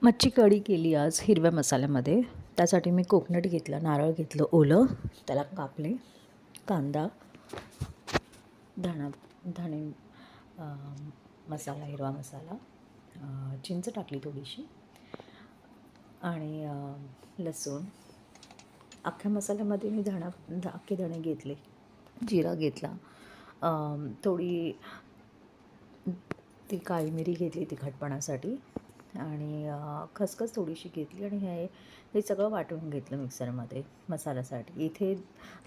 मच्छी कढी केली आज हिरव्या मसाल्यामध्ये. त्यासाठी मी कोकोनट घेतलं, नारळ घेतलं ओलं, त्याला कापले, कांदा, धणा धणे मसाला, हिरवा मसाला, चिंच टाकली थोडीशी आणि लसूण. अख्ख्या मसाल्यामध्ये मी अख्खे धणे घेतले, जिरा घेतला, थोडी ती काळी मिरी घेतली तिखटपणासाठी आणि खसखस थोडीशी घेतली आणि हे सगळं वाटून घेतलं मिक्सरमध्ये मसाल्यासाठी. इथे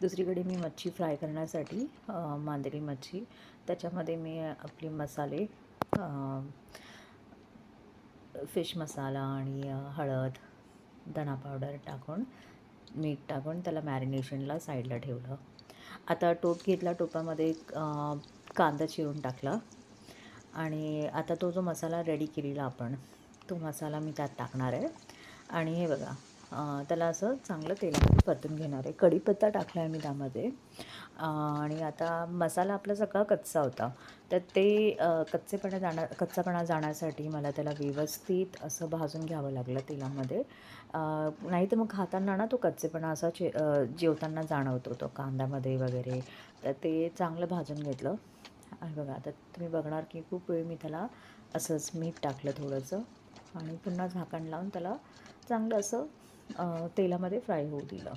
दुसरीकडे मी मच्छी फ्राय करण्यासाठी मांदेली मच्छी, त्याच्यामध्ये मी आपले मसाले, फिश मसाला आणि हळद, धना पावडर टाकून, मीठ टाकून त्याला मॅरिनेशनला साईडला ठेवलं. आता टोप घेतला, टोपामध्ये कांदा चिरून टाकला आणि आता तो जो मसाला रेडी केलेला आपण, तो मसाला मी त्यात टाकणार आहे. आणि हे बघा, त्याला असं चांगलं तेलामध्ये परतून घेणार आहे. कढीपत्ता टाकला आहे मी त्यामध्ये. आणि आता मसाला आपला सगळा कच्चा होता, तर ते कच्चापणा जाण्यासाठी मला त्याला व्यवस्थित असं भाजून घ्यावं लागलं तेलामध्ये. नाही तर मग खाताना ना तो कच्चेपणा असा जेवताना जाणवतो तो कांद्यामध्ये वगैरे. तर ते चांगलं भाजून घेतलं. आणि बघा आता तुम्ही बघणार की खूप वेळ मी त्याला असंच मीठ टाकलं थोडंसं आणि पुन्हा झाकण लावून त्याला चांगलं असं तेलामध्ये फ्राय होऊ दिलं.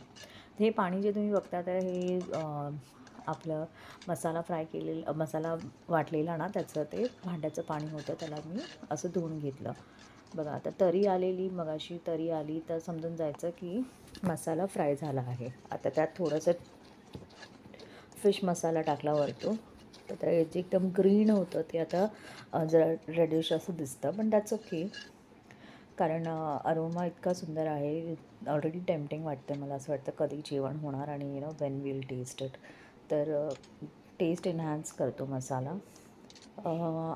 हे पाणी जे तुम्ही बघता तर हे आपलं मसाला वाटलेला ना, त्याचं ते भांड्याचं पाणी होतं, त्याला मी असं धुवून घेतलं. बघा आता तरी आलेली, मगाशी तरी आली तर समजून जायचं की मसाला फ्राय झाला आहे. आता त्यात थोडंसं फिश मसाला टाकला वरतून, तर ते जे एकदम ग्रीन होतं ते आता जरा रेडिश असं दिसतं, पण दॅट्स ओके, कारण अरोमा इतका सुंदर आहे. ऑलरेडी टेम्पटिंग वाटतं मला. असं वाटतं कधी जेवण होणार आणि वेन विल टेस्ट इट. तर टेस्ट एनहान्स करतो मसाला.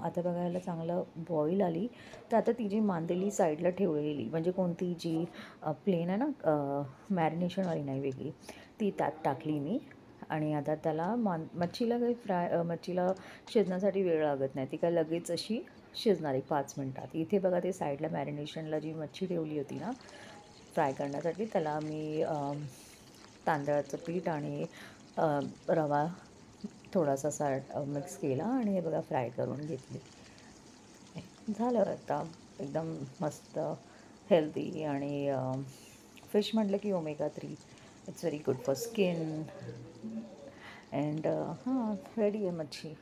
आता बघायला चांगलं बॉईल आली, तर आता ती जी मांदेली साईडला ठेवलेली, म्हणजे कोणती जी प्लेन आहे ना, मॅरिनेशनवाली नाही, वेगळी, ती त्यात टाकली मी. आणि आता त्याला मच्छीला काही मच्छीला शिजण्यासाठी वेळ लागत नाही, ती काय लगेच अशी शिजणार आहे 5 मिनटात. इथे बघा ते साईडला मॅरिनेशनला जी मच्छी ठेवली होती ना फ्राय करण्यासाठी, त्याला मी तांदळाचं पीठ आणि रवा थोडासा मिक्स केला आणि हे बघा फ्राय करून घेतली. झालं आता एकदम मस्त हेल्दी. आणि फिश म्हटलं की omega 3, it's very good for skin. And हां, रेडी आहे मच्छी.